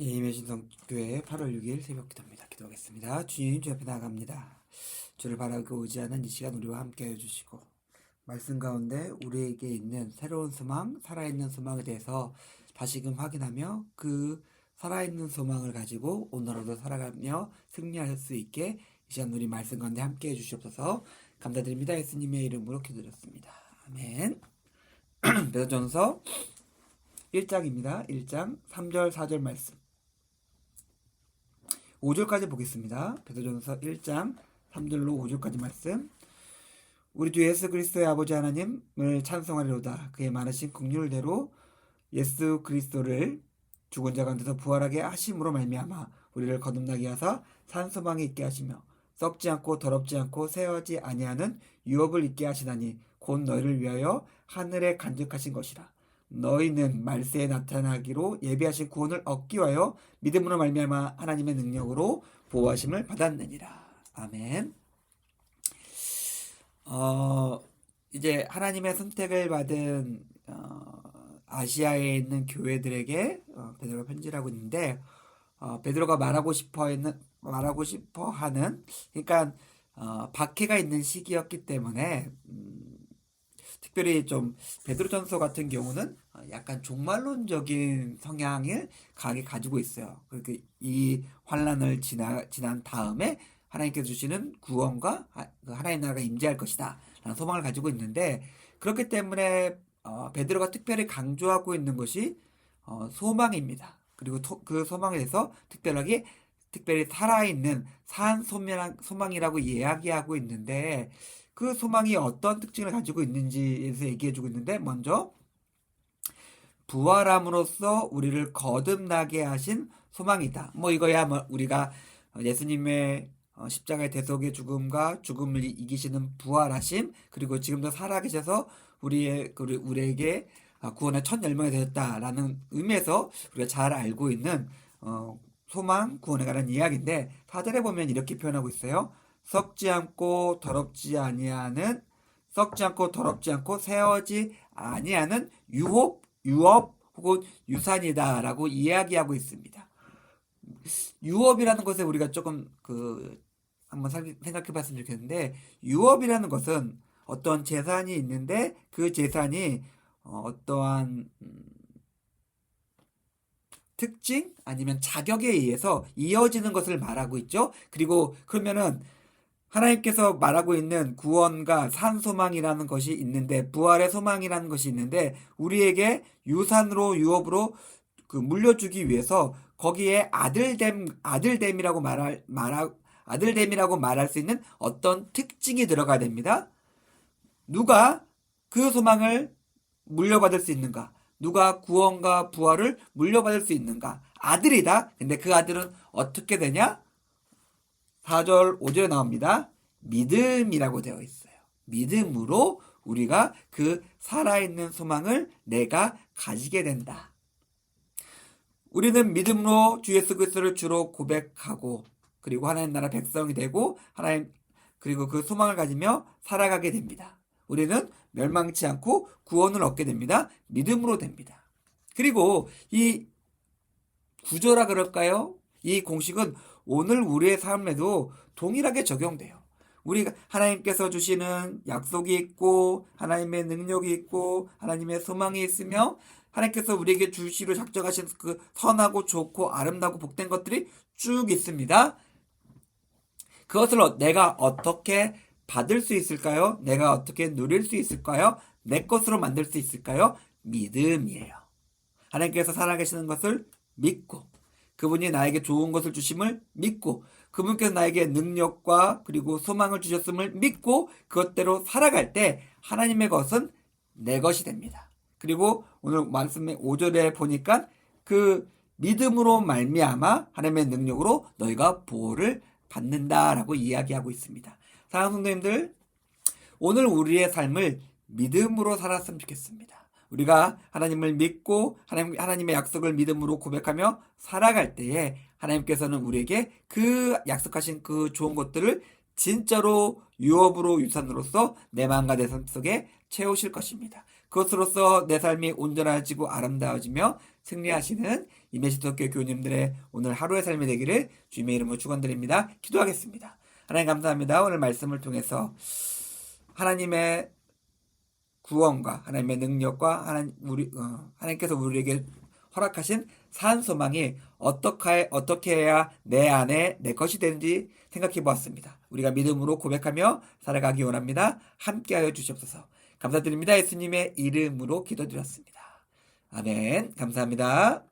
임혜진성교회 8월 6일 새벽 기도입니다. 기도하겠습니다. 주님, 주 앞에 나아갑니다. 주를 바라고 의지하는 이 시간 우리와 함께 해주시고 말씀 가운데 우리에게 있는 새로운 소망, 살아있는 소망에 대해서 다시금 확인하며 그 살아있는 소망을 가지고 오늘도 살아가며 승리할 수 있게 이 시간 우리 말씀 가운데 함께 해주시옵소서. 감사드립니다. 예수님의 이름으로 기도드렸습니다. 아멘. 베드로전서 1장입니다. 1장 3절 4절 말씀 5절까지 보겠습니다. 베드로전서 1장 3절로 5절까지 말씀. 우리 주 예수 그리스도의 아버지 하나님을 찬송하리로다. 그의 많으신 긍휼대로 예수 그리스도를 죽은 자 가운데서 부활하게 하심으로 말미암아 우리를 거듭나게 하사 산 소망이 있게 하시며 썩지 않고 더럽지 않고 새어지 아니하는 유업을 있게 하시나니 곧 너희를 위하여 하늘에 간직하신 것이라. 너희는 말세에 나타나기로 예비하신 구원을 얻기 위하여 믿음으로 말미암아 하나님의 능력으로 보호하심을 받았느니라. 아멘. 이제 하나님의 선택을 받은 아시아에 있는 교회들에게 베드로가 편지를 하고 있는데 베드로가 말하고 싶어 하는 그러니까 박해가 있는 시기였기 때문에 특별히 좀 베드로전서 같은 경우는 약간 종말론적인 성향을 강하게 가지고 있어요. 그러니까 이 환란을 지난 다음에 하나님께서 주시는 구원과 하나님의 나라가 임재할 것이다 라는 소망을 가지고 있는데, 그렇기 때문에 베드로가 특별히 강조하고 있는 것이 소망입니다. 그리고 그 소망에 대해서 특별히 살아있는 산 소망이라고 이야기하고 있는데, 그 소망이 어떤 특징을 가지고 있는지에서 얘기해주고 있는데, 먼저 부활함으로써 우리를 거듭나게 하신 소망이다. 이거야 우리가 예수님의 십자가의 대속의 죽음과 죽음을 이기시는 부활하심, 그리고 지금도 살아계셔서 우리에게 구원의 첫 열매가 되었다라는 의미에서 우리가 잘 알고 있는 소망, 구원에 관한 이야기인데, 4절에 보면 이렇게 표현하고 있어요. 썩지 않고 더럽지 않고 새어지 아니하는 유업 혹은 유산이다라고 이야기하고 있습니다. 유업이라는 것에 우리가 조금 한번 생각해 봤으면 좋겠는데, 유업이라는 것은 어떤 재산이 있는데 그 재산이 어떠한 특징 아니면 자격에 의해서 이어지는 것을 말하고 있죠. 그리고 그러면은 하나님께서 말하고 있는 구원과 산 소망이라는 것이 있는데, 부활의 소망이라는 것이 있는데, 우리에게 유업으로 물려주기 위해서 거기에 아들됨이라고 말할 수 있는 어떤 특징이 들어가야 됩니다. 누가 그 소망을 물려받을 수 있는가? 누가 구원과 부활을 물려받을 수 있는가? 아들이다. 근데 그 아들은 어떻게 되냐? 4절 5절에 나옵니다. 믿음이라고 되어 있어요. 믿음으로 우리가 그 살아있는 소망을 내가 가지게 된다. 우리는 믿음으로 주 예수 그리스도를 주로 고백하고, 그리고 하나님 나라 백성이 되고 그리고 그 소망을 가지며 살아가게 됩니다. 우리는 멸망치 않고 구원을 얻게 됩니다. 믿음으로 됩니다. 그리고 이 구조라 그럴까요? 이 공식은 오늘 우리의 삶에도 동일하게 적용돼요. 우리가 하나님께서 주시는 약속이 있고, 하나님의 능력이 있고, 하나님의 소망이 있으며, 하나님께서 우리에게 주시로 작정하신 그 선하고 좋고 아름다고 복된 것들이 쭉 있습니다. 그것을 내가 어떻게 받을 수 있을까요? 내가 어떻게 누릴 수 있을까요? 내 것으로 만들 수 있을까요? 믿음이에요. 하나님께서 살아계시는 것을 믿고, 그분이 나에게 좋은 것을 주심을 믿고, 그분께서 나에게 능력과 그리고 소망을 주셨음을 믿고 그것대로 살아갈 때 하나님의 것은 내 것이 됩니다. 그리고 오늘 말씀의 5절에 보니까 그 믿음으로 말미암아 하나님의 능력으로 너희가 보호를 받는다라고 이야기하고 있습니다. 사랑하는 성도님들, 오늘 우리의 삶을 믿음으로 살았으면 좋겠습니다. 우리가 하나님을 믿고 하나님의 약속을 믿음으로 고백하며 살아갈 때에 하나님께서는 우리에게 그 약속하신 그 좋은 것들을 진짜로 유업으로 유산으로서 내 마음과 내 삶 속에 채우실 것입니다. 그것으로써 내 삶이 온전해지고 아름다워지며 승리하시는 임예시도교회 교우님들의 오늘 하루의 삶이 되기를 주님의 이름으로 축원드립니다. 기도하겠습니다. 하나님 감사합니다. 오늘 말씀을 통해서 하나님의 구원과 하나님의 능력과 하나님께서 우리에게 허락하신 산 소망이 어떻게 해야 내 안에 내 것이 되는지 생각해 보았습니다. 우리가 믿음으로 고백하며 살아가기 원합니다. 함께하여 주시옵소서. 감사드립니다. 예수님의 이름으로 기도드렸습니다. 아멘. 감사합니다.